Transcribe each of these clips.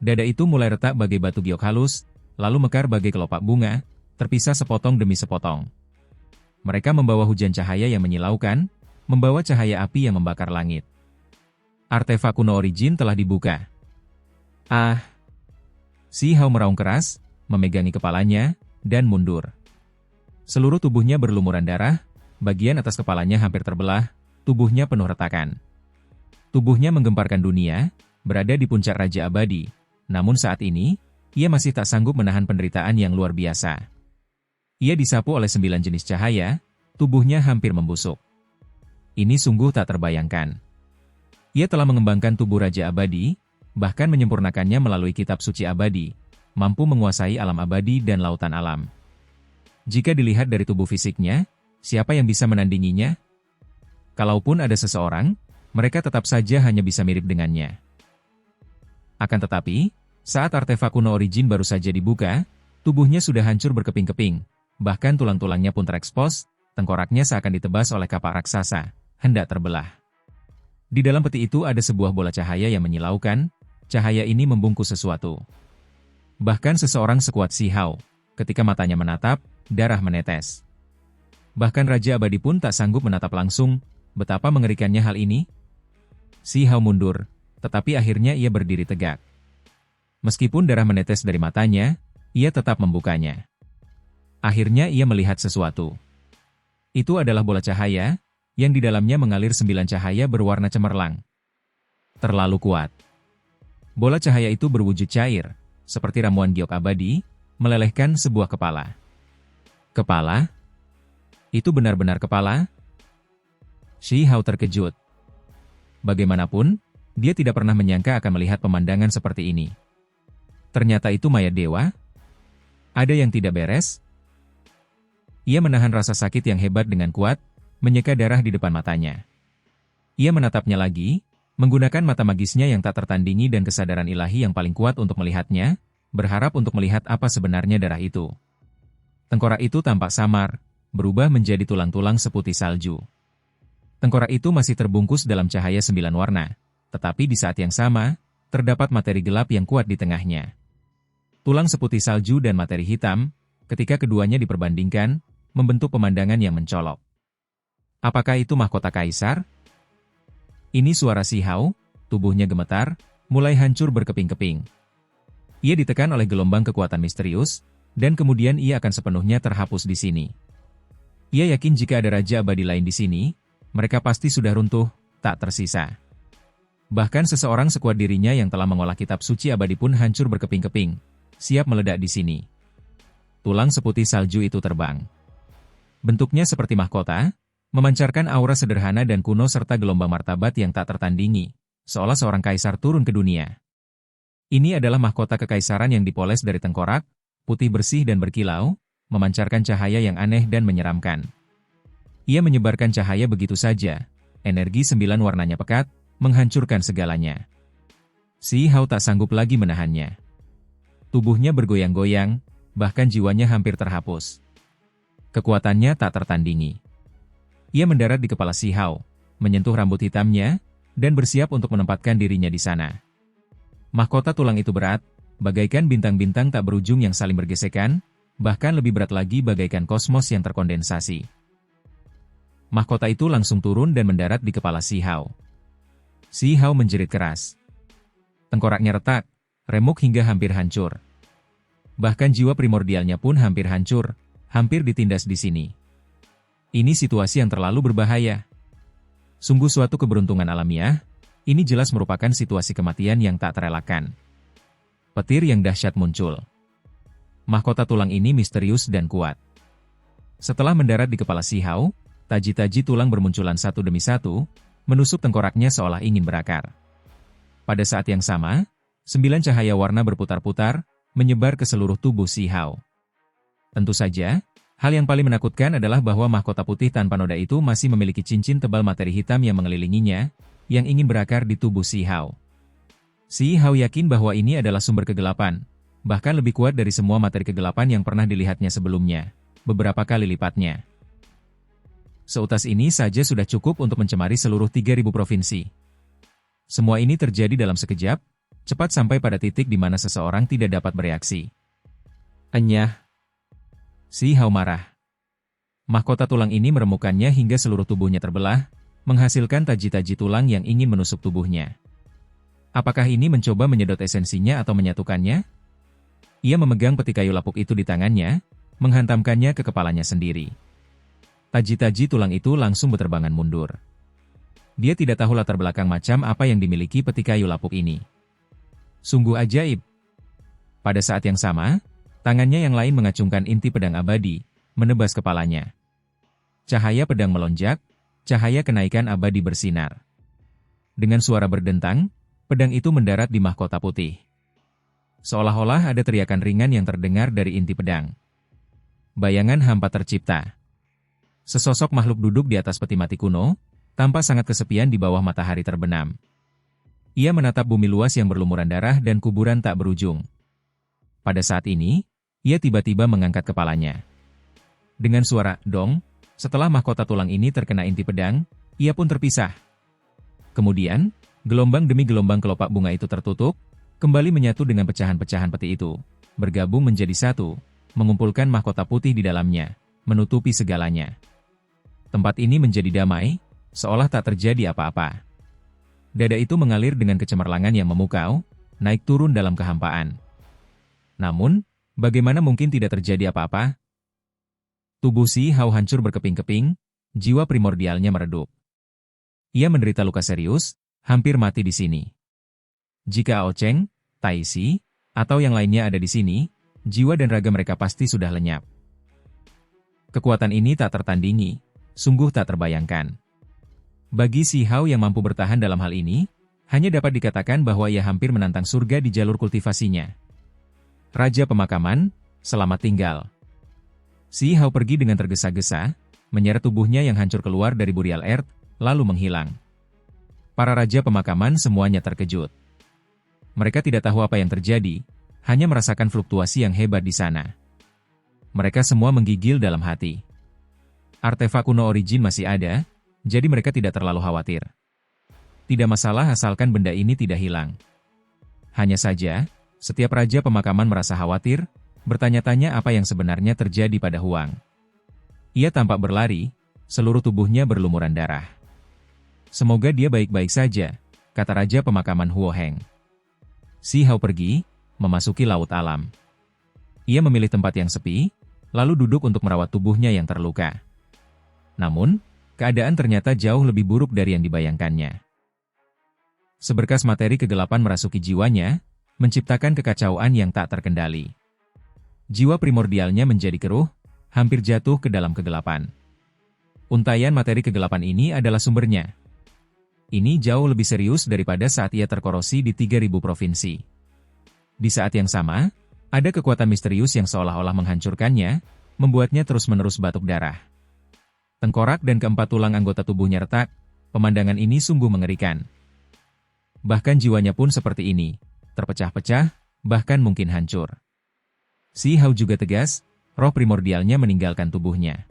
Dada itu mulai retak bagai batu giok halus, lalu mekar bagai kelopak bunga, terpisah sepotong demi sepotong. Mereka membawa hujan cahaya yang menyilaukan, membawa cahaya api yang membakar langit. Artefak kuno Origin telah dibuka. Ah! Si Hao meraung keras, memegangi kepalanya, dan mundur. Seluruh tubuhnya berlumuran darah, bagian atas kepalanya hampir terbelah, tubuhnya penuh retakan. Tubuhnya menggemparkan dunia, berada di puncak Raja Abadi, namun saat ini, ia masih tak sanggup menahan penderitaan yang luar biasa. Ia disapu oleh 9 jenis cahaya, tubuhnya hampir membusuk. Ini sungguh tak terbayangkan. Ia telah mengembangkan tubuh Raja Abadi, bahkan menyempurnakannya melalui kitab suci abadi, mampu menguasai alam abadi dan lautan alam. Jika dilihat dari tubuh fisiknya, siapa yang bisa menandinginya? Kalaupun ada seseorang, mereka tetap saja hanya bisa mirip dengannya. Akan tetapi, saat artefak kuno Origin baru saja dibuka, tubuhnya sudah hancur berkeping-keping, bahkan tulang-tulangnya pun terekspos, tengkoraknya seakan ditebas oleh kapak raksasa, hendak terbelah. Di dalam peti itu ada sebuah bola cahaya yang menyilaukan, cahaya ini membungkus sesuatu. Bahkan seseorang sekuat Si Hao, ketika matanya menatap, darah menetes. Bahkan Raja Abadi pun tak sanggup menatap langsung, betapa mengerikannya hal ini. Si Hao mundur, tetapi akhirnya ia berdiri tegak. Meskipun darah menetes dari matanya, ia tetap membukanya. Akhirnya ia melihat sesuatu. Itu adalah bola cahaya, yang di dalamnya mengalir 9 cahaya berwarna cemerlang. Terlalu kuat. Bola cahaya itu berwujud cair, seperti ramuan giok abadi, melelehkan sebuah kepala. Kepala? Itu benar-benar kepala? Si Hao terkejut. Bagaimanapun, dia tidak pernah menyangka akan melihat pemandangan seperti ini. Ternyata itu mayat dewa? Ada yang tidak beres? Ia menahan rasa sakit yang hebat dengan kuat, menyeka darah di depan matanya. Ia menatapnya lagi, menggunakan mata magisnya yang tak tertandingi dan kesadaran ilahi yang paling kuat untuk melihatnya, berharap untuk melihat apa sebenarnya darah itu. Tengkorak itu tampak samar, berubah menjadi tulang-tulang seputih salju. Tengkorak itu masih terbungkus dalam cahaya 9 warna, tetapi di saat yang sama, terdapat materi gelap yang kuat di tengahnya. Tulang seputih salju dan materi hitam, ketika keduanya diperbandingkan, membentuk pemandangan yang mencolok. Apakah itu mahkota kaisar? Ini suara Si Hao, tubuhnya gemetar, mulai hancur berkeping-keping. Ia ditekan oleh gelombang kekuatan misterius, dan kemudian ia akan sepenuhnya terhapus di sini. Ia yakin jika ada Raja Abadi lain di sini, mereka pasti sudah runtuh, tak tersisa. Bahkan seseorang sekuat dirinya yang telah mengolah kitab suci abadi pun hancur berkeping-keping, siap meledak di sini. Tulang seputih salju itu terbang. Bentuknya seperti mahkota, memancarkan aura sederhana dan kuno serta gelombang martabat yang tak tertandingi, seolah seorang kaisar turun ke dunia. Ini adalah mahkota kekaisaran yang dipoles dari tengkorak, putih bersih dan berkilau, memancarkan cahaya yang aneh dan menyeramkan. Ia menyebarkan cahaya begitu saja, energi 9 warnanya pekat, menghancurkan segalanya. Si Hao tak sanggup lagi menahannya. Tubuhnya bergoyang-goyang, bahkan jiwanya hampir terhapus. Kekuatannya tak tertandingi. Ia mendarat di kepala Si Hao, menyentuh rambut hitamnya, dan bersiap untuk menempatkan dirinya di sana. Mahkota tulang itu berat, bagaikan bintang-bintang tak berujung yang saling bergesekan, bahkan lebih berat lagi bagaikan kosmos yang terkondensasi. Mahkota itu langsung turun dan mendarat di kepala Si Hao. Si Hao menjerit keras. Tengkoraknya retak, remuk hingga hampir hancur. Bahkan jiwa primordialnya pun hampir hancur, hampir ditindas di sini. Ini situasi yang terlalu berbahaya. Sungguh suatu keberuntungan alamiah, ini jelas merupakan situasi kematian yang tak terelakkan. Petir yang dahsyat muncul. Mahkota tulang ini misterius dan kuat. Setelah mendarat di kepala Si Hao, taji-taji tulang bermunculan satu demi satu, menusuk tengkoraknya seolah ingin berakar. Pada saat yang sama, 9 cahaya warna berputar-putar, menyebar ke seluruh tubuh Si Hao. Tentu saja, hal yang paling menakutkan adalah bahwa mahkota putih tanpa noda itu masih memiliki cincin tebal materi hitam yang mengelilinginya, yang ingin berakar di tubuh Si Hao. Si Hao yakin bahwa ini adalah sumber kegelapan, bahkan lebih kuat dari semua materi kegelapan yang pernah dilihatnya sebelumnya, beberapa kali lipatnya. Seutas ini saja sudah cukup untuk mencemari seluruh 3.000 provinsi. Semua ini terjadi dalam sekejap, cepat sampai pada titik di mana seseorang tidak dapat bereaksi. Enyah. Si Hao marah. Mahkota tulang ini meremukkannya hingga seluruh tubuhnya terbelah, menghasilkan taji-taji tulang yang ingin menusuk tubuhnya. Apakah ini mencoba menyedot esensinya atau menyatukannya? Ia memegang peti kayu lapuk itu di tangannya, menghantamkannya ke kepalanya sendiri. Taji-taji tulang itu langsung berterbangan mundur. Dia tidak tahu latar belakang macam apa yang dimiliki peti kayu lapuk ini. Sungguh ajaib. Pada saat yang sama, tangannya yang lain mengacungkan inti pedang abadi, menebas kepalanya. Cahaya pedang melonjak, cahaya kenaikan abadi bersinar. Dengan suara berdentang, pedang itu mendarat di mahkota putih. Seolah-olah ada teriakan ringan yang terdengar dari inti pedang. Bayangan hampa tercipta. Sesosok makhluk duduk di atas peti mati kuno, tampak sangat kesepian di bawah matahari terbenam. Ia menatap bumi luas yang berlumuran darah dan kuburan tak berujung. Pada saat ini, ia tiba-tiba mengangkat kepalanya. Dengan suara dong, setelah mahkota tulang ini terkena inti pedang, ia pun terpisah. Kemudian, gelombang demi gelombang kelopak bunga itu tertutup, kembali menyatu dengan pecahan-pecahan peti itu, bergabung menjadi satu, mengumpulkan mahkota putih di dalamnya, menutupi segalanya. Tempat ini menjadi damai, seolah tak terjadi apa-apa. Dada itu mengalir dengan kecemerlangan yang memukau, naik turun dalam kehampaan. Namun, bagaimana mungkin tidak terjadi apa-apa? Tubuh Si Hao hancur berkeping-keping, jiwa primordialnya meredup. Ia menderita luka serius, hampir mati di sini. Jika Ao Cheng, Tai Si, atau yang lainnya ada di sini, jiwa dan raga mereka pasti sudah lenyap. Kekuatan ini tak tertandingi, sungguh tak terbayangkan. Bagi Si Hao yang mampu bertahan dalam hal ini, hanya dapat dikatakan bahwa ia hampir menantang surga di jalur kultivasinya. Raja Pemakaman, selamat tinggal. Si Hao pergi dengan tergesa-gesa, menyeret tubuhnya yang hancur keluar dari Burial Earth, lalu menghilang. Para Raja Pemakaman semuanya terkejut. Mereka tidak tahu apa yang terjadi, hanya merasakan fluktuasi yang hebat di sana. Mereka semua menggigil dalam hati. Artefak kuno Origin masih ada, jadi mereka tidak terlalu khawatir. Tidak masalah asalkan benda ini tidak hilang. Hanya saja, setiap Raja Pemakaman merasa khawatir, bertanya-tanya apa yang sebenarnya terjadi pada Huang. Ia tampak berlari, seluruh tubuhnya berlumuran darah. Semoga dia baik-baik saja, kata Raja Pemakaman Huo Heng. Si Hao pergi, memasuki laut alam. Ia memilih tempat yang sepi, lalu duduk untuk merawat tubuhnya yang terluka. Namun, keadaan ternyata jauh lebih buruk dari yang dibayangkannya. Seberkas materi kegelapan merasuki jiwanya, menciptakan kekacauan yang tak terkendali. Jiwa primordialnya menjadi keruh, hampir jatuh ke dalam kegelapan. Untaian materi kegelapan ini adalah sumbernya. Ini jauh lebih serius daripada saat ia terkorosi di 3000 provinsi. Di saat yang sama, ada kekuatan misterius yang seolah-olah menghancurkannya, membuatnya terus-menerus batuk darah. Tengkorak dan keempat tulang anggota tubuhnya retak, pemandangan ini sungguh mengerikan. Bahkan jiwanya pun seperti ini, terpecah-pecah, bahkan mungkin hancur. Si Hao juga tegas, roh primordialnya meninggalkan tubuhnya.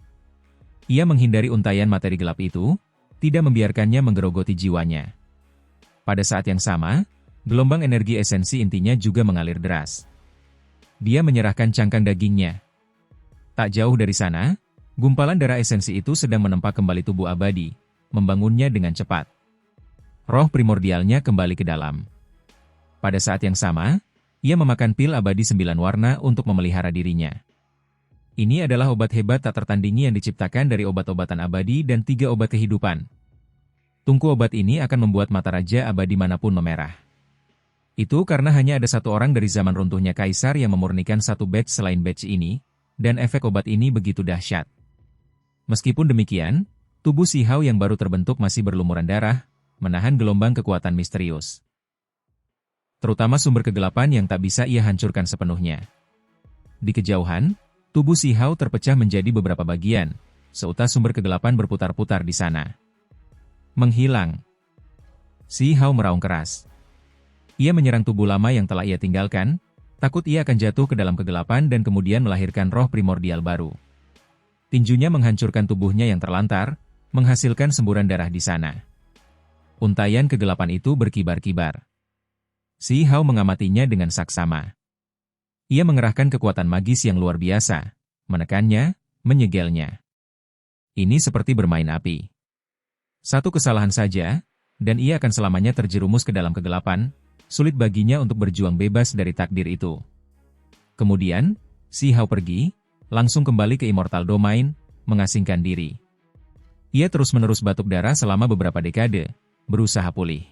Ia menghindari untaian materi gelap itu, tidak membiarkannya menggerogoti jiwanya. Pada saat yang sama, gelombang energi esensi intinya juga mengalir deras. Dia menyerahkan cangkang dagingnya. Tak jauh dari sana, gumpalan darah esensi itu sedang menempa kembali tubuh abadi, membangunnya dengan cepat. Roh primordialnya kembali ke dalam. Pada saat yang sama, ia memakan pil abadi 9 warna untuk memelihara dirinya. Ini adalah obat hebat tak tertandingi yang diciptakan dari obat-obatan abadi dan 3 obat kehidupan. Tungku obat ini akan membuat mata raja abadi manapun memerah. Itu karena hanya ada satu orang dari zaman runtuhnya kaisar yang memurnikan satu batch selain batch ini, dan efek obat ini begitu dahsyat. Meskipun demikian, tubuh Si Hao yang baru terbentuk masih berlumuran darah, menahan gelombang kekuatan misterius. Terutama sumber kegelapan yang tak bisa ia hancurkan sepenuhnya. Di kejauhan, tubuh Si Hao terpecah menjadi beberapa bagian, seutas sumber kegelapan berputar-putar di sana. Menghilang. Si Hao meraung keras. Ia menyerang tubuh lama yang telah ia tinggalkan, takut ia akan jatuh ke dalam kegelapan dan kemudian melahirkan roh primordial baru. Tinjunya menghancurkan tubuhnya yang terlantar, menghasilkan semburan darah di sana. Untaian kegelapan itu berkibar-kibar. Si Hao mengamatinya dengan saksama. Ia mengerahkan kekuatan magis yang luar biasa, menekannya, menyegelnya. Ini seperti bermain api. Satu kesalahan saja, dan ia akan selamanya terjerumus ke dalam kegelapan, sulit baginya untuk berjuang bebas dari takdir itu. Kemudian, Si Hao pergi, langsung kembali ke Immortal Domain, mengasingkan diri. Ia terus-menerus batuk darah selama beberapa dekade, berusaha pulih.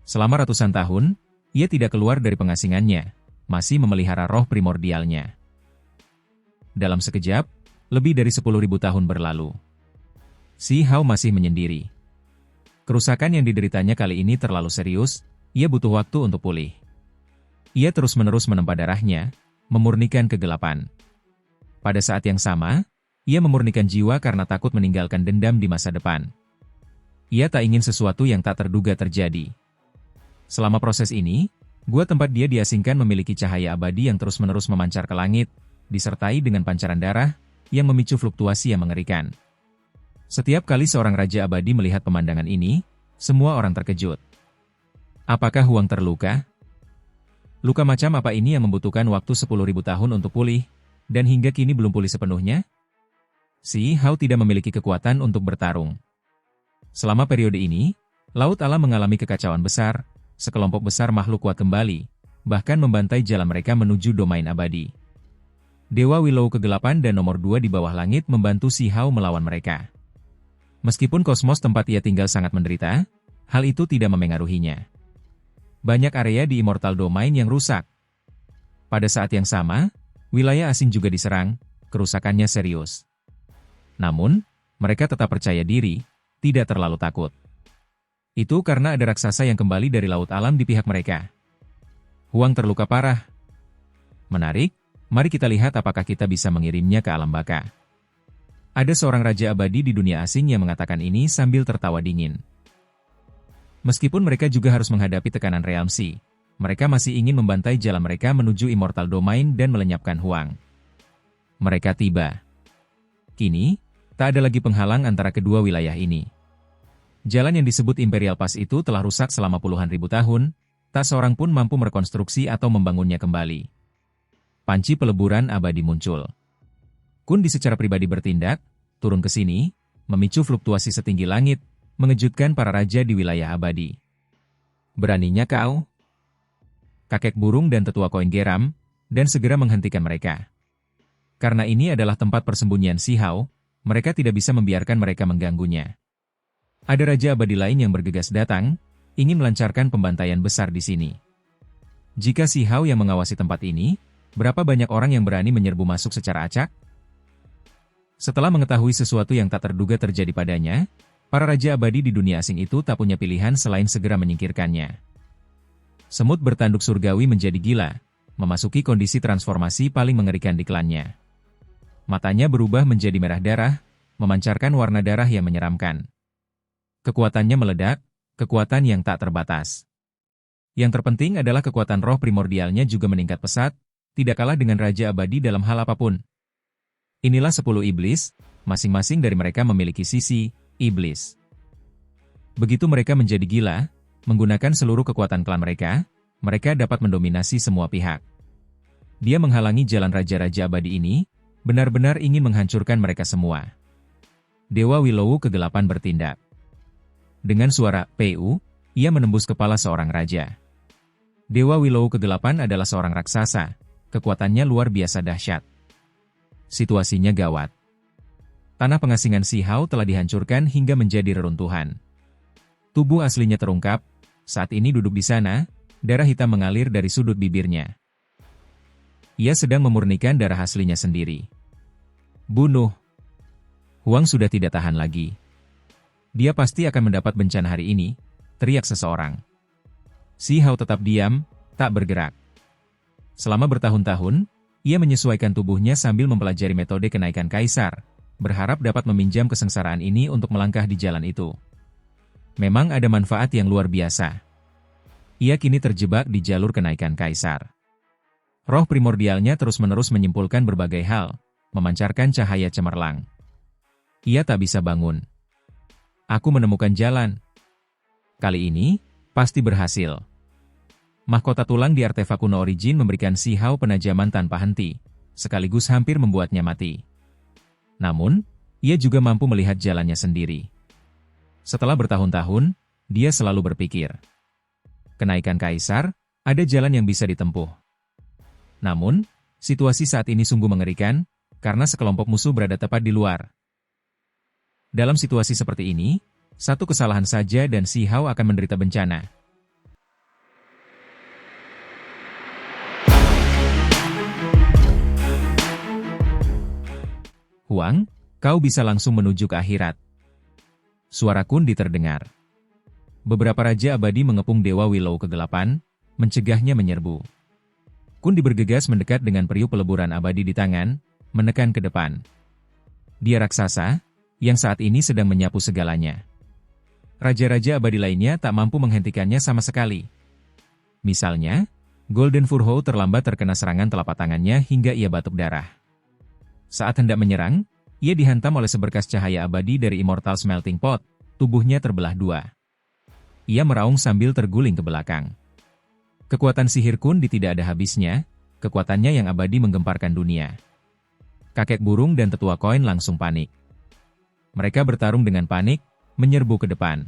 Selama ratusan tahun, ia tidak keluar dari pengasingannya, masih memelihara roh primordialnya. Dalam sekejap, lebih dari 10.000 tahun berlalu. Si Hao masih menyendiri. Kerusakan yang dideritanya kali ini terlalu serius, ia butuh waktu untuk pulih. Ia terus-menerus menempa darahnya, memurnikan kegelapan. Pada saat yang sama, ia memurnikan jiwa karena takut meninggalkan dendam di masa depan. Ia tak ingin sesuatu yang tak terduga terjadi. Selama proses ini, gua tempat dia diasingkan memiliki cahaya abadi yang terus-menerus memancar ke langit, disertai dengan pancaran darah, yang memicu fluktuasi yang mengerikan. Setiap kali seorang raja abadi melihat pemandangan ini, semua orang terkejut. Apakah Huang terluka? Luka macam apa ini yang membutuhkan waktu 10.000 tahun untuk pulih, dan hingga kini belum pulih sepenuhnya? Si Hao tidak memiliki kekuatan untuk bertarung. Selama periode ini, Laut Alam mengalami kekacauan besar, sekelompok besar makhluk kuat kembali, bahkan membantai jalan mereka menuju domain abadi. Dewa Willow Kegelapan dan nomor 2 di bawah langit membantu Si Hao melawan mereka. Meskipun kosmos tempat ia tinggal sangat menderita, hal itu tidak memengaruhinya. Banyak area di Immortal Domain yang rusak. Pada saat yang sama, wilayah asing juga diserang, kerusakannya serius. Namun, mereka tetap percaya diri, tidak terlalu takut. Itu karena ada raksasa yang kembali dari Laut Alam di pihak mereka. Huang terluka parah. Menarik, mari kita lihat apakah kita bisa mengirimnya ke alam baka. Ada seorang raja abadi di dunia asing yang mengatakan ini sambil tertawa dingin. Meskipun mereka juga harus menghadapi tekanan Realmsi, mereka masih ingin membantai jalan mereka menuju Immortal Domain dan melenyapkan Huang. Mereka tiba. Kini, tak ada lagi penghalang antara kedua wilayah ini. Jalan yang disebut Imperial Pass itu telah rusak selama puluhan ribu tahun, tak seorang pun mampu merekonstruksi atau membangunnya kembali. Panci peleburan abadi muncul. Kundi secara pribadi bertindak, turun ke sini, memicu fluktuasi setinggi langit, mengejutkan para raja di wilayah abadi. Beraninya kau? Kakek burung dan tetua koin geram, dan segera menghentikan mereka. Karena ini adalah tempat persembunyian Si Hao, mereka tidak bisa membiarkan mereka mengganggunya. Ada raja abadi lain yang bergegas datang, ingin melancarkan pembantaian besar di sini. Jika Si Hao yang mengawasi tempat ini, berapa banyak orang yang berani menyerbu masuk secara acak? Setelah mengetahui sesuatu yang tak terduga terjadi padanya, para raja abadi di dunia asing itu tak punya pilihan selain segera menyingkirkannya. Semut bertanduk surgawi menjadi gila, memasuki kondisi transformasi paling mengerikan di klannya. Matanya berubah menjadi merah darah, memancarkan warna darah yang menyeramkan. Kekuatannya meledak, kekuatan yang tak terbatas. Yang terpenting adalah kekuatan roh primordialnya juga meningkat pesat, tidak kalah dengan Raja Abadi dalam hal apapun. Inilah 10 iblis, masing-masing dari mereka memiliki sisi iblis. Begitu mereka menjadi gila, menggunakan seluruh kekuatan klan mereka dapat mendominasi semua pihak. Dia menghalangi jalan Raja-Raja Abadi ini, benar-benar ingin menghancurkan mereka semua. Dewa Willow Kegelapan bertindak. Dengan suara "PU", ia menembus kepala seorang raja. Dewa Willow Kegelapan adalah seorang raksasa, kekuatannya luar biasa dahsyat. Situasinya gawat. Tanah pengasingan Si Hao telah dihancurkan hingga menjadi reruntuhan. Tubuh aslinya terungkap, saat ini duduk di sana, darah hitam mengalir dari sudut bibirnya. Ia sedang memurnikan darah aslinya sendiri. Bunuh. Huang sudah tidak tahan lagi. Dia pasti akan mendapat bencana hari ini, teriak seseorang. Si Hao tetap diam, tak bergerak. Selama bertahun-tahun, ia menyesuaikan tubuhnya sambil mempelajari metode kenaikan kaisar, berharap dapat meminjam kesengsaraan ini untuk melangkah di jalan itu. Memang ada manfaat yang luar biasa. Ia kini terjebak di jalur kenaikan kaisar. Roh primordialnya terus-menerus menyimpulkan berbagai hal, memancarkan cahaya cemerlang. Ia tak bisa bangun. Aku menemukan jalan. Kali ini, pasti berhasil. Mahkota tulang di artefak kuno Origin memberikan Si Hao penajaman tanpa henti, sekaligus hampir membuatnya mati. Namun, ia juga mampu melihat jalannya sendiri. Setelah bertahun-tahun, dia selalu berpikir, kenaikan kaisar, ada jalan yang bisa ditempuh. Namun, situasi saat ini sungguh mengerikan, karena sekelompok musuh berada tepat di luar. Dalam situasi seperti ini, satu kesalahan saja dan Si Hao akan menderita bencana. Huang, kau bisa langsung menuju ke akhirat. Suara Kundi terdengar. Beberapa raja abadi mengepung Dewa Willow kegelapan, mencegahnya menyerbu. Kundi bergegas mendekat dengan periuk peleburan abadi di tangan, menekan ke depan. Dia raksasa, yang saat ini sedang menyapu segalanya. Raja-raja abadi lainnya tak mampu menghentikannya sama sekali. Misalnya, Golden Furhou terlambat terkena serangan telapak tangannya hingga ia batuk darah. Saat hendak menyerang, ia dihantam oleh seberkas cahaya abadi dari Immortal Smelting Pot, tubuhnya terbelah dua. Ia meraung sambil terguling ke belakang. Kekuatan sihir Kundi tidak ada habisnya, kekuatannya yang abadi menggemparkan dunia. Kakek burung dan tetua koin langsung panik. Mereka bertarung dengan panik, menyerbu ke depan.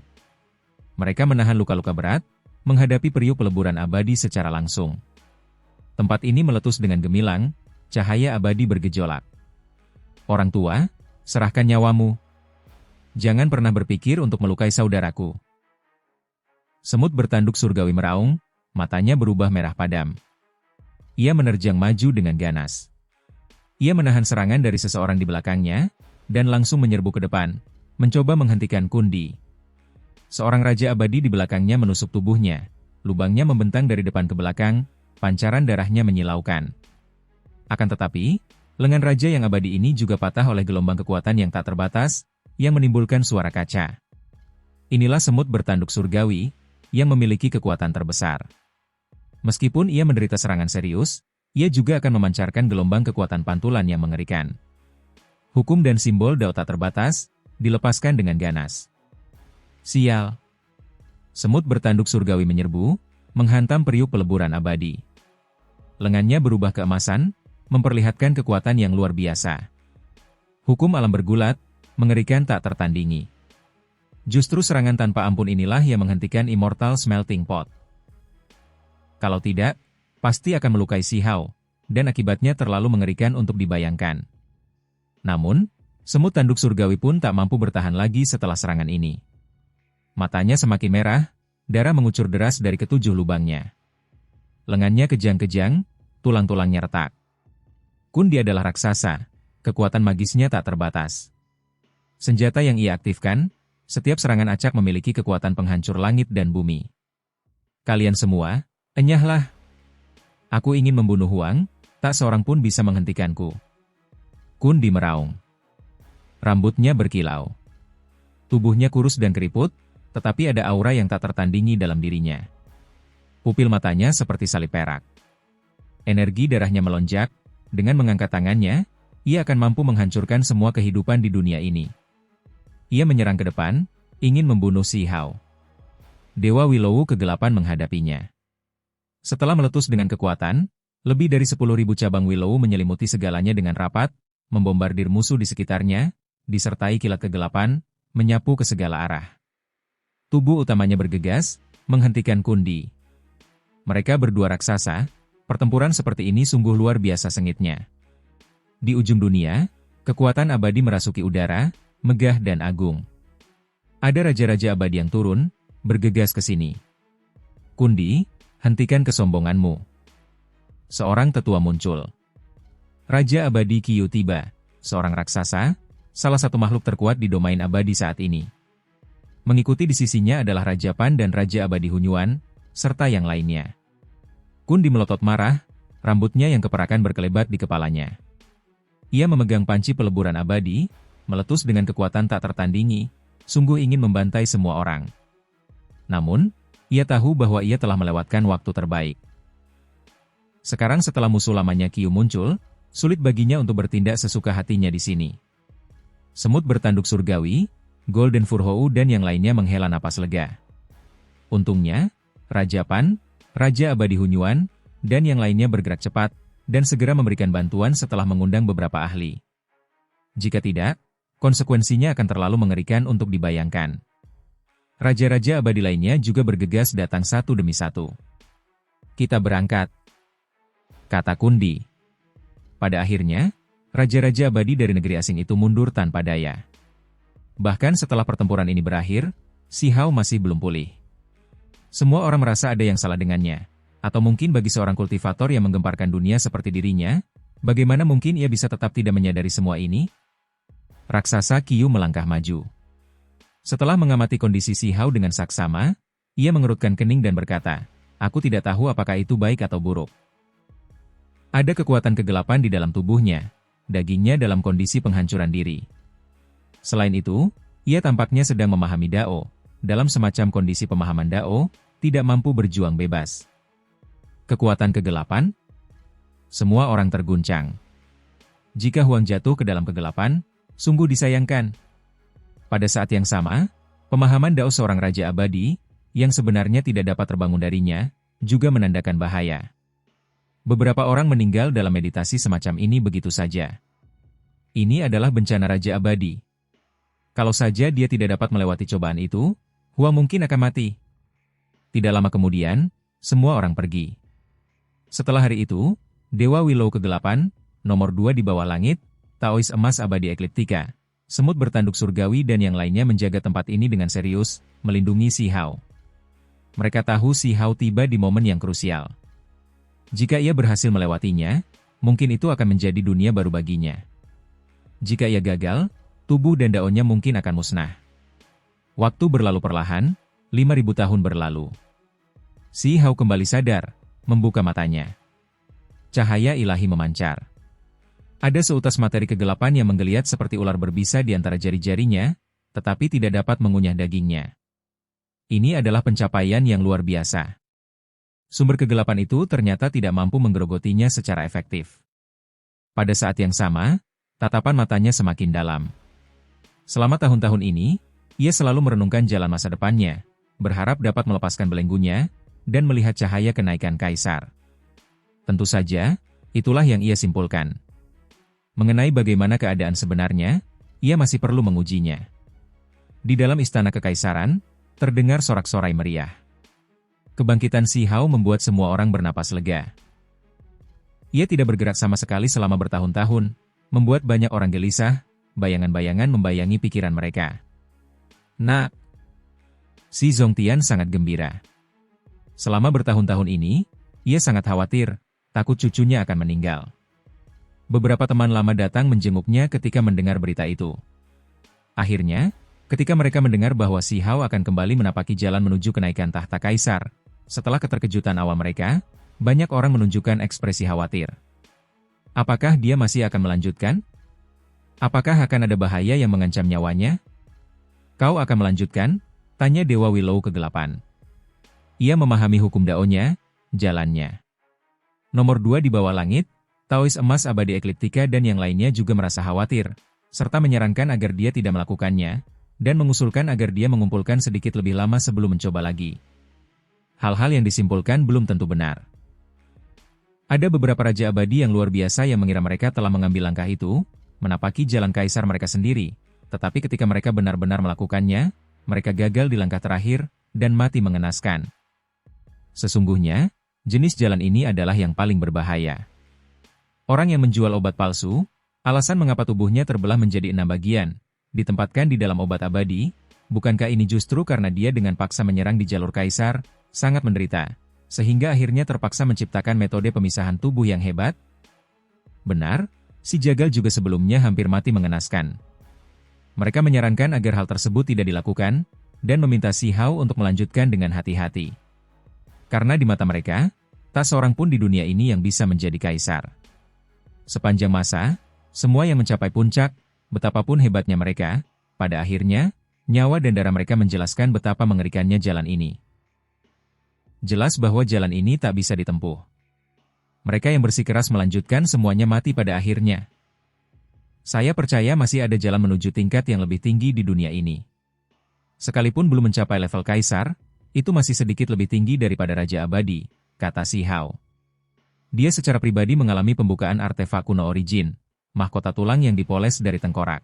Mereka menahan luka-luka berat, menghadapi periuk peleburan abadi secara langsung. Tempat ini meletus dengan gemilang, cahaya abadi bergejolak. Orang tua, serahkan nyawamu. Jangan pernah berpikir untuk melukai saudaraku. Semut bertanduk surgawi meraung, matanya berubah merah padam. Ia menerjang maju dengan ganas. Ia menahan serangan dari seseorang di belakangnya, dan langsung menyerbu ke depan, mencoba menghentikan Kundi. Seorang raja abadi di belakangnya menusuk tubuhnya, lubangnya membentang dari depan ke belakang, pancaran darahnya menyilaukan. Akan tetapi, lengan raja yang abadi ini juga patah oleh gelombang kekuatan yang tak terbatas, yang menimbulkan suara kaca. Inilah semut bertanduk surgawi, yang memiliki kekuatan terbesar. Meskipun ia menderita serangan serius, ia juga akan memancarkan gelombang kekuatan pantulan yang mengerikan. Hukum dan simbol Dao tak terbatas, dilepaskan dengan ganas. Sial! Semut bertanduk surgawi menyerbu, menghantam periuk peleburan abadi. Lengannya berubah keemasan, memperlihatkan kekuatan yang luar biasa. Hukum alam bergulat, mengerikan tak tertandingi. Justru serangan tanpa ampun inilah yang menghentikan Immortal Smelting Pot. Kalau tidak, pasti akan melukai Si Hao, dan akibatnya terlalu mengerikan untuk dibayangkan. Namun, semut tanduk surgawi pun tak mampu bertahan lagi setelah serangan ini. Matanya semakin merah, darah mengucur deras dari ketujuh lubangnya. Lengannya kejang-kejang, tulang-tulangnya retak. Kundi adalah raksasa, kekuatan magisnya tak terbatas. Senjata yang ia aktifkan, setiap serangan acak memiliki kekuatan penghancur langit dan bumi. Kalian semua, enyahlah. Aku ingin membunuh Huang, tak seorang pun bisa menghentikanku. Kundi meraung. Rambutnya berkilau. Tubuhnya kurus dan keriput, tetapi ada aura yang tak tertandingi dalam dirinya. Pupil matanya seperti salib perak. Energi darahnya melonjak, dengan mengangkat tangannya, ia akan mampu menghancurkan semua kehidupan di dunia ini. Ia menyerang ke depan, ingin membunuh Si Hao. Dewa Willow kegelapan menghadapinya. Setelah meletus dengan kekuatan, lebih dari 10.000 cabang Willow menyelimuti segalanya dengan rapat, membombardir musuh di sekitarnya, disertai kilat kegelapan, menyapu ke segala arah. Tubuh utamanya bergegas, menghentikan Kundi. Mereka berdua raksasa, pertempuran seperti ini sungguh luar biasa sengitnya. Di ujung dunia, kekuatan abadi merasuki udara, megah dan agung. Ada raja-raja abadi yang turun, bergegas ke sini. Kundi, hentikan kesombonganmu. Seorang tetua muncul. Raja abadi Qiu tiba, seorang raksasa, salah satu makhluk terkuat di domain abadi saat ini. Mengikuti di sisinya adalah Raja Pan dan Raja Abadi Hunyuan, serta yang lainnya. Kundi melotot marah, rambutnya yang keperakan berkelebat di kepalanya. Ia memegang panci peleburan abadi, meletus dengan kekuatan tak tertandingi, sungguh ingin membantai semua orang. Namun, ia tahu bahwa ia telah melewatkan waktu terbaik. Sekarang setelah musuh lamanya Qiu muncul, sulit baginya untuk bertindak sesuka hatinya di sini. Semut bertanduk surgawi, Golden Furhou dan yang lainnya menghela napas lega. Untungnya, Raja Pan, Raja Abadi Hunyuan, dan yang lainnya bergerak cepat, dan segera memberikan bantuan setelah mengundang beberapa ahli. Jika tidak, konsekuensinya akan terlalu mengerikan untuk dibayangkan. Raja-raja abadi lainnya juga bergegas datang satu demi satu. "Kita berangkat," kata Kundi. Pada akhirnya, raja-raja abadi dari negeri asing itu mundur tanpa daya. Bahkan setelah pertempuran ini berakhir, Si Hao masih belum pulih. Semua orang merasa ada yang salah dengannya. Atau mungkin bagi seorang kultivator yang menggemparkan dunia seperti dirinya, bagaimana mungkin ia bisa tetap tidak menyadari semua ini? Raksasa Qiu melangkah maju. Setelah mengamati kondisi Si Hao dengan saksama, ia mengerutkan kening dan berkata, "Aku tidak tahu apakah itu baik atau buruk." Ada kekuatan kegelapan di dalam tubuhnya, dagingnya dalam kondisi penghancuran diri. Selain itu, ia tampaknya sedang memahami Dao, dalam semacam kondisi pemahaman Dao, tidak mampu berjuang bebas. Kekuatan kegelapan? Semua orang terguncang. Jika Huang jatuh ke dalam kegelapan, sungguh disayangkan. Pada saat yang sama, pemahaman Dao seorang Raja Abadi, yang sebenarnya tidak dapat terbangun darinya, juga menandakan bahaya. Beberapa orang meninggal dalam meditasi semacam ini begitu saja. Ini adalah bencana Raja Abadi. Kalau saja dia tidak dapat melewati cobaan itu, Huang mungkin akan mati. Tidak lama kemudian, semua orang pergi. Setelah hari itu, Dewa Willow Kegelapan, nomor 2 di bawah langit, Taois Emas Abadi Ekliptika, Semut Bertanduk Surgawi dan yang lainnya menjaga tempat ini dengan serius, melindungi Si Hao. Mereka tahu Si Hao tiba di momen yang krusial. Jika ia berhasil melewatinya, mungkin itu akan menjadi dunia baru baginya. Jika ia gagal, tubuh dan daunnya mungkin akan musnah. Waktu berlalu perlahan, 5.000 tahun berlalu. Si Hao kembali sadar, membuka matanya. Cahaya ilahi memancar. Ada seutas materi kegelapan yang menggeliat seperti ular berbisa di antara jari-jarinya, tetapi tidak dapat mengunyah dagingnya. Ini adalah pencapaian yang luar biasa. Sumber kegelapan itu ternyata tidak mampu menggerogotinya secara efektif. Pada saat yang sama, tatapan matanya semakin dalam. Selama tahun-tahun ini, ia selalu merenungkan jalan masa depannya, berharap dapat melepaskan belenggunya, dan melihat cahaya kenaikan kaisar. Tentu saja, itulah yang ia simpulkan. Mengenai bagaimana keadaan sebenarnya, ia masih perlu mengujinya. Di dalam istana kekaisaran, terdengar sorak-sorai meriah. Kebangkitan Si Hao membuat semua orang bernapas lega. Ia tidak bergerak sama sekali selama bertahun-tahun, membuat banyak orang gelisah, bayangan-bayangan membayangi pikiran mereka. Nak! Si Zongtian sangat gembira. Selama bertahun-tahun ini, ia sangat khawatir, takut cucunya akan meninggal. Beberapa teman lama datang menjenguknya ketika mendengar berita itu. Akhirnya, ketika mereka mendengar bahwa Si Hao akan kembali menapaki jalan menuju kenaikan tahta kaisar, setelah keterkejutan awal mereka, banyak orang menunjukkan ekspresi khawatir. Apakah dia masih akan melanjutkan? Apakah akan ada bahaya yang mengancam nyawanya? Kau akan melanjutkan? Tanya Dewa Willow Kegelapan. Ia memahami hukum Dao-nya, jalannya. Nomor 2 di bawah langit, Taois Emas Abadi Ekliptika dan yang lainnya juga merasa khawatir, serta menyarankan agar dia tidak melakukannya, dan mengusulkan agar dia mengumpulkan sedikit lebih lama sebelum mencoba lagi. Hal-hal yang disimpulkan belum tentu benar. Ada beberapa Raja Abadi yang luar biasa yang mengira mereka telah mengambil langkah itu, menapaki jalan kaisar mereka sendiri, tetapi ketika mereka benar-benar melakukannya, mereka gagal di langkah terakhir, dan mati mengenaskan. Sesungguhnya, jenis jalan ini adalah yang paling berbahaya. Orang yang menjual obat palsu, alasan mengapa tubuhnya terbelah menjadi 6 bagian, ditempatkan di dalam obat abadi, bukankah ini justru karena dia dengan paksa menyerang di jalur kaisar, sangat menderita, sehingga akhirnya terpaksa menciptakan metode pemisahan tubuh yang hebat? Benar, si Jagal juga sebelumnya hampir mati mengenaskan. Mereka menyarankan agar hal tersebut tidak dilakukan, dan meminta Si Hao untuk melanjutkan dengan hati-hati. Karena di mata mereka, tak seorang pun di dunia ini yang bisa menjadi kaisar. Sepanjang masa, semua yang mencapai puncak, betapapun hebatnya mereka, pada akhirnya, nyawa dan darah mereka menjelaskan betapa mengerikannya jalan ini. Jelas bahwa jalan ini tak bisa ditempuh. Mereka yang bersikeras melanjutkan semuanya mati pada akhirnya. Saya percaya masih ada jalan menuju tingkat yang lebih tinggi di dunia ini. Sekalipun belum mencapai level kaisar, itu masih sedikit lebih tinggi daripada Raja Abadi, kata Si Hao. Dia secara pribadi mengalami pembukaan artefak kuno Origin, mahkota tulang yang dipoles dari tengkorak.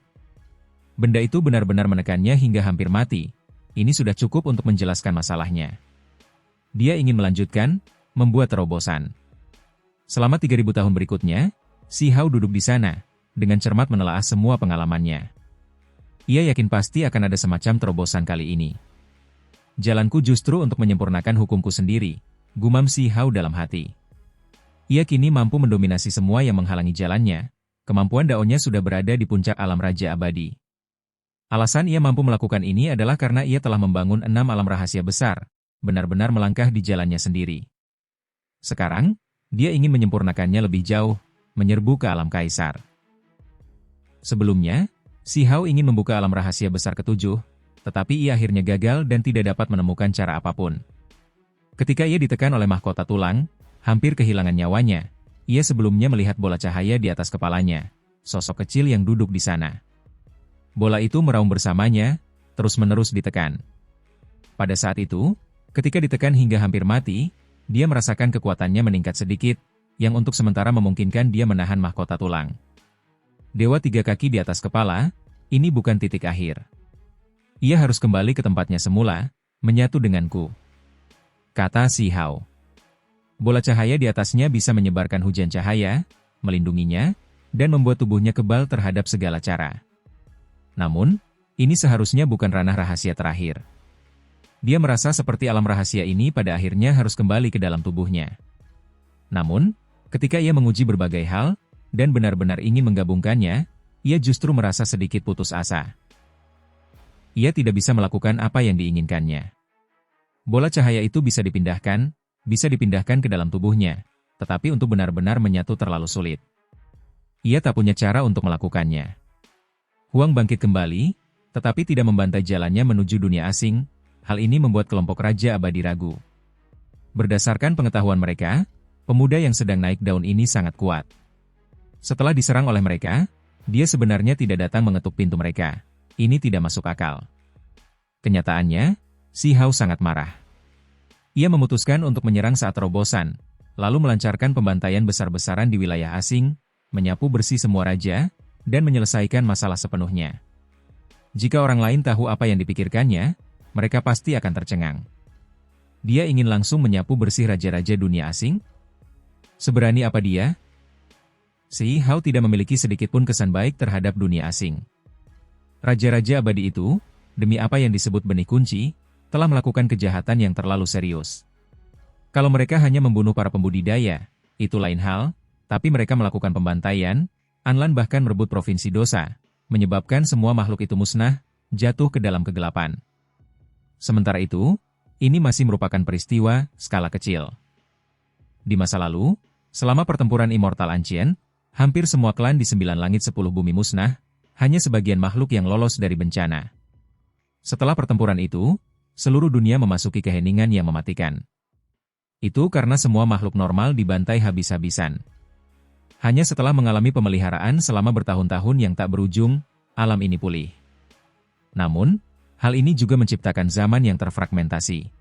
Benda itu benar-benar menekannya hingga hampir mati. Ini sudah cukup untuk menjelaskan masalahnya. Dia ingin melanjutkan, membuat terobosan. Selama 3000 tahun berikutnya, Si Hao duduk di sana, dengan cermat menelaah semua pengalamannya. Ia yakin pasti akan ada semacam terobosan kali ini. Jalanku justru untuk menyempurnakan hukumku sendiri, gumam Si Hao dalam hati. Ia kini mampu mendominasi semua yang menghalangi jalannya. Kemampuan daonya sudah berada di puncak alam raja abadi. Alasan ia mampu melakukan ini adalah karena ia telah membangun 6 alam rahasia besar, benar-benar melangkah di jalannya sendiri. Sekarang, dia ingin menyempurnakannya lebih jauh, menyerbu ke alam kaisar. Sebelumnya, Si Hao ingin membuka alam rahasia besar ke-7, tetapi ia akhirnya gagal dan tidak dapat menemukan cara apapun. Ketika ia ditekan oleh mahkota tulang, hampir kehilangan nyawanya. Ia sebelumnya melihat bola cahaya di atas kepalanya, sosok kecil yang duduk di sana. Bola itu meraung bersamanya, terus-menerus ditekan. Pada saat itu, ketika ditekan hingga hampir mati, dia merasakan kekuatannya meningkat sedikit, yang untuk sementara memungkinkan dia menahan mahkota tulang. Dewa 3 kaki di atas kepala, ini bukan titik akhir. Ia harus kembali ke tempatnya semula, menyatu denganku, kata Si Hao. Bola cahaya di atasnya bisa menyebarkan hujan cahaya, melindunginya, dan membuat tubuhnya kebal terhadap segala cara. Namun, ini seharusnya bukan ranah rahasia terakhir. Dia merasa seperti alam rahasia ini pada akhirnya harus kembali ke dalam tubuhnya. Namun, ketika ia menguji berbagai hal, dan benar-benar ingin menggabungkannya, ia justru merasa sedikit putus asa. Ia tidak bisa melakukan apa yang diinginkannya. Bola cahaya itu bisa dipindahkan ke dalam tubuhnya, tetapi untuk benar-benar menyatu terlalu sulit. Ia tak punya cara untuk melakukannya. Huang bangkit kembali, tetapi tidak membantai jalannya menuju dunia asing. Hal ini membuat kelompok Raja Abadi ragu. Berdasarkan pengetahuan mereka, pemuda yang sedang naik daun ini sangat kuat. Setelah diserang oleh mereka, dia sebenarnya tidak datang mengetuk pintu mereka. Ini tidak masuk akal. Kenyataannya, Si Hao sangat marah. Ia memutuskan untuk menyerang saat terobosan, lalu melancarkan pembantaian besar-besaran di wilayah asing, menyapu bersih semua raja, dan menyelesaikan masalah sepenuhnya. Jika orang lain tahu apa yang dipikirkannya, mereka pasti akan tercengang. Dia ingin langsung menyapu bersih raja-raja dunia asing? Seberani apa dia? Si Hao tidak memiliki sedikitpun kesan baik terhadap dunia asing. Raja-raja abadi itu, demi apa yang disebut benih kunci, telah melakukan kejahatan yang terlalu serius. Kalau mereka hanya membunuh para pembudidaya, itu lain hal, tapi mereka melakukan pembantaian, Anlan bahkan merebut provinsi dosa, menyebabkan semua makhluk itu musnah, jatuh ke dalam kegelapan. Sementara itu, ini masih merupakan peristiwa skala kecil. Di masa lalu, selama pertempuran Immortal Ancient, hampir semua klan di 9 langit 10 bumi musnah, hanya sebagian makhluk yang lolos dari bencana. Setelah pertempuran itu, seluruh dunia memasuki keheningan yang mematikan. Itu karena semua makhluk normal dibantai habis-habisan. Hanya setelah mengalami pemeliharaan selama bertahun-tahun yang tak berujung, alam ini pulih. Namun, hal ini juga menciptakan zaman yang terfragmentasi.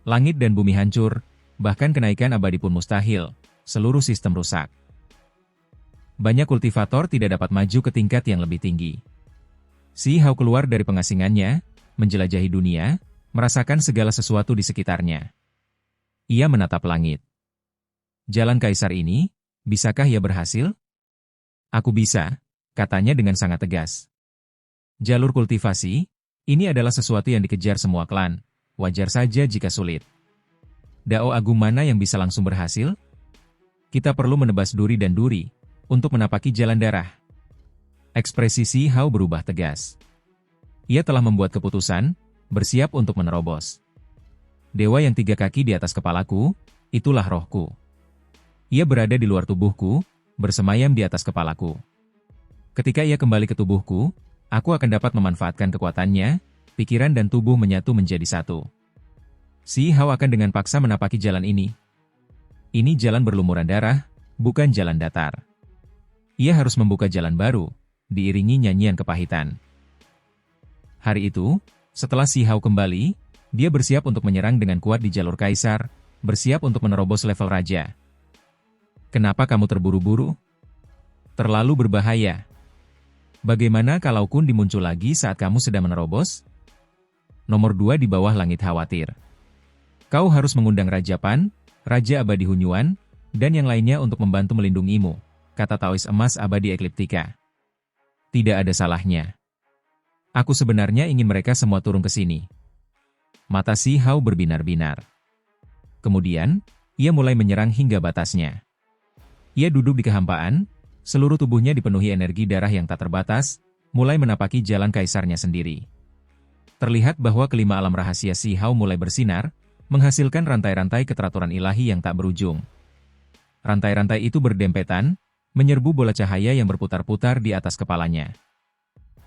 Langit dan bumi hancur, bahkan kenaikan abadi pun mustahil, seluruh sistem rusak. Banyak kultivator tidak dapat maju ke tingkat yang lebih tinggi. Si Hao keluar dari pengasingannya, menjelajahi dunia, merasakan segala sesuatu di sekitarnya. Ia menatap langit. Jalan kaisar ini, bisakah ia berhasil? Aku bisa, katanya dengan sangat tegas. Jalur kultivasi, ini adalah sesuatu yang dikejar semua klan, wajar saja jika sulit. Dao agung mana yang bisa langsung berhasil? Kita perlu menebas duri dan duri, untuk menapaki jalan darah. Ekspresi Si Hao berubah tegas. Ia telah membuat keputusan, bersiap untuk menerobos. Dewa yang 3 kaki di atas kepalaku, itulah rohku. Ia berada di luar tubuhku, bersemayam di atas kepalaku. Ketika ia kembali ke tubuhku, aku akan dapat memanfaatkan kekuatannya, pikiran dan tubuh menyatu menjadi satu. Si Hao akan dengan paksa menapaki jalan ini. Ini jalan berlumuran darah, bukan jalan datar. Ia harus membuka jalan baru, diiringi nyanyian kepahitan. Hari itu, setelah Si Hao kembali, dia bersiap untuk menyerang dengan kuat di jalur kaisar, bersiap untuk menerobos level raja. Kenapa kamu terburu-buru? Terlalu berbahaya. Bagaimana kalau Kundi muncul lagi saat kamu sedang menerobos? Nomor 2 di bawah langit khawatir. Kau harus mengundang Raja Pan, Raja Abadi Hunyuan, dan yang lainnya untuk membantu melindungimu, kata Taois Emas Abadi Ekliptika. Tidak ada salahnya. Aku sebenarnya ingin mereka semua turun ke sini. Mata Si Hao berbinar-binar. Kemudian, ia mulai menyerang hingga batasnya. Ia duduk di kehampaan, seluruh tubuhnya dipenuhi energi darah yang tak terbatas, mulai menapaki jalan kaisarnya sendiri. Terlihat bahwa kelima alam rahasia Si Hao mulai bersinar, menghasilkan rantai-rantai keteraturan ilahi yang tak berujung. Rantai-rantai itu berdempetan, menyerbu bola cahaya yang berputar-putar di atas kepalanya.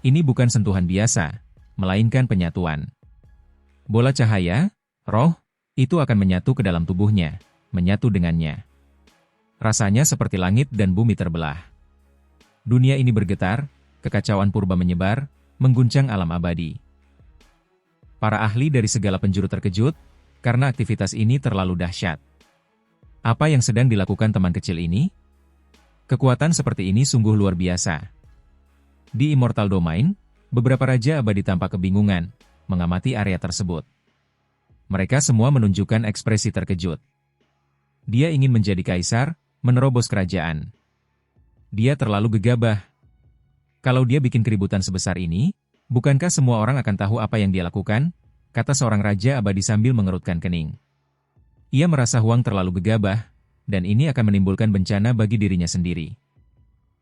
Ini bukan sentuhan biasa, melainkan penyatuan. Bola cahaya, roh, itu akan menyatu ke dalam tubuhnya, menyatu dengannya. Rasanya seperti langit dan bumi terbelah. Dunia ini bergetar, kekacauan purba menyebar, mengguncang alam abadi. Para ahli dari segala penjuru terkejut, karena aktivitas ini terlalu dahsyat. Apa yang sedang dilakukan teman kecil ini? Kekuatan seperti ini sungguh luar biasa. Di Immortal Domain, beberapa raja abadi tampak kebingungan, mengamati area tersebut. Mereka semua menunjukkan ekspresi terkejut. Dia ingin menjadi kaisar, menerobos kerajaan. Dia terlalu gegabah. Kalau dia bikin keributan sebesar ini, bukankah semua orang akan tahu apa yang dia lakukan? Kata seorang raja abadi sambil mengerutkan kening. Ia merasa Huang terlalu gegabah, dan ini akan menimbulkan bencana bagi dirinya sendiri.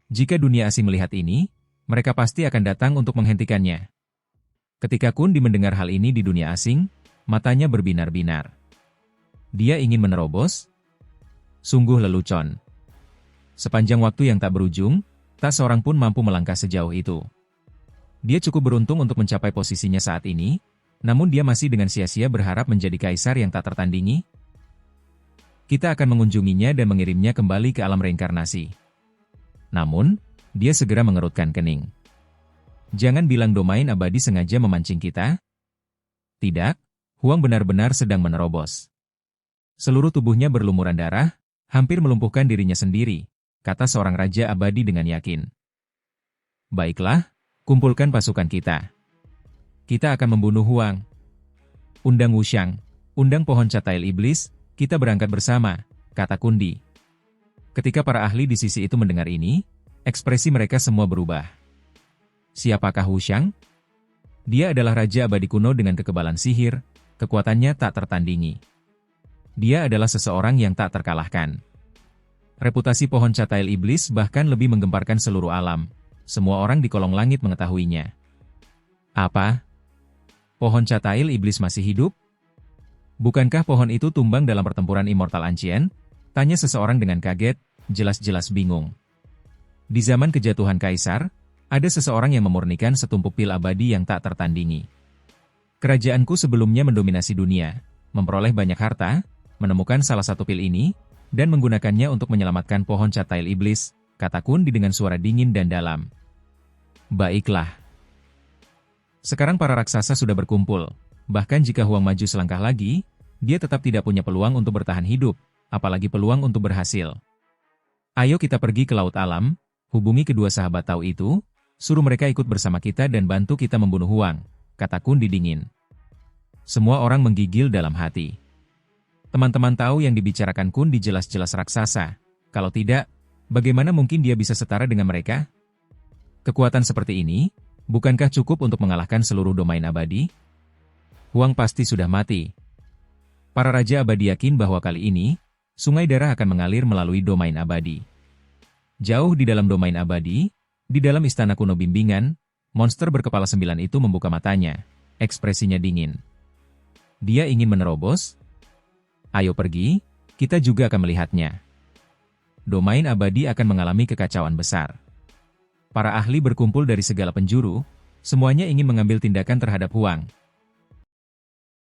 Jika dunia asing melihat ini, mereka pasti akan datang untuk menghentikannya. Ketika Kundi mendengar hal ini di dunia asing, matanya berbinar-binar. Dia ingin menerobos? Sungguh lelucon. Sepanjang waktu yang tak berujung, tak seorang pun mampu melangkah sejauh itu. Dia cukup beruntung untuk mencapai posisinya saat ini, namun dia masih dengan sia-sia berharap menjadi kaisar yang tak tertandingi. Kita akan mengunjunginya dan mengirimnya kembali ke alam reinkarnasi. Namun, dia segera mengerutkan kening. Jangan bilang domain abadi sengaja memancing kita. Tidak, Huang benar-benar sedang menerobos. Seluruh tubuhnya berlumuran darah, hampir melumpuhkan dirinya sendiri, kata seorang raja abadi dengan yakin. Baiklah, kumpulkan pasukan kita. Kita akan membunuh Huang. Undang Wuxiang, undang pohon catail iblis, kita berangkat bersama, kata Kundi. Ketika para ahli di sisi itu mendengar ini, ekspresi mereka semua berubah. Siapakah Wuxiang? Dia adalah raja abadi kuno dengan kekebalan sihir, kekuatannya tak tertandingi. Dia adalah seseorang yang tak terkalahkan. Reputasi pohon catail iblis bahkan lebih menggemparkan seluruh alam. Semua orang di kolong langit mengetahuinya. Apa? Pohon catail iblis masih hidup? Bukankah pohon itu tumbang dalam pertempuran Immortal Ancient? Tanya seseorang dengan kaget, jelas-jelas bingung. Di zaman kejatuhan kaisar, ada seseorang yang memurnikan setumpuk pil abadi yang tak tertandingi. Kerajaanku sebelumnya mendominasi dunia, memperoleh banyak harta, menemukan salah satu pil ini, dan menggunakannya untuk menyelamatkan pohon catail iblis, kata Kundi dengan suara dingin dan dalam. Baiklah. Sekarang para raksasa sudah berkumpul, bahkan jika Huang maju selangkah lagi, dia tetap tidak punya peluang untuk bertahan hidup, apalagi peluang untuk berhasil. Ayo kita pergi ke Laut Alam, hubungi kedua sahabat Tao itu, suruh mereka ikut bersama kita dan bantu kita membunuh Huang, kata Kundi dingin. Semua orang menggigil dalam hati. Teman-teman tahu yang dibicarakan Kundi jelas-jelas raksasa, kalau tidak, bagaimana mungkin dia bisa setara dengan mereka? Kekuatan seperti ini, bukankah cukup untuk mengalahkan seluruh domain abadi? Huang pasti sudah mati. Para raja abadi yakin bahwa kali ini, sungai darah akan mengalir melalui domain abadi. Jauh di dalam domain abadi, di dalam istana kuno bimbingan, monster berkepala 9 itu membuka matanya, ekspresinya dingin. Dia ingin menerobos? Ayo pergi, kita juga akan melihatnya. Domain abadi akan mengalami kekacauan besar. Para ahli berkumpul dari segala penjuru, semuanya ingin mengambil tindakan terhadap Huang,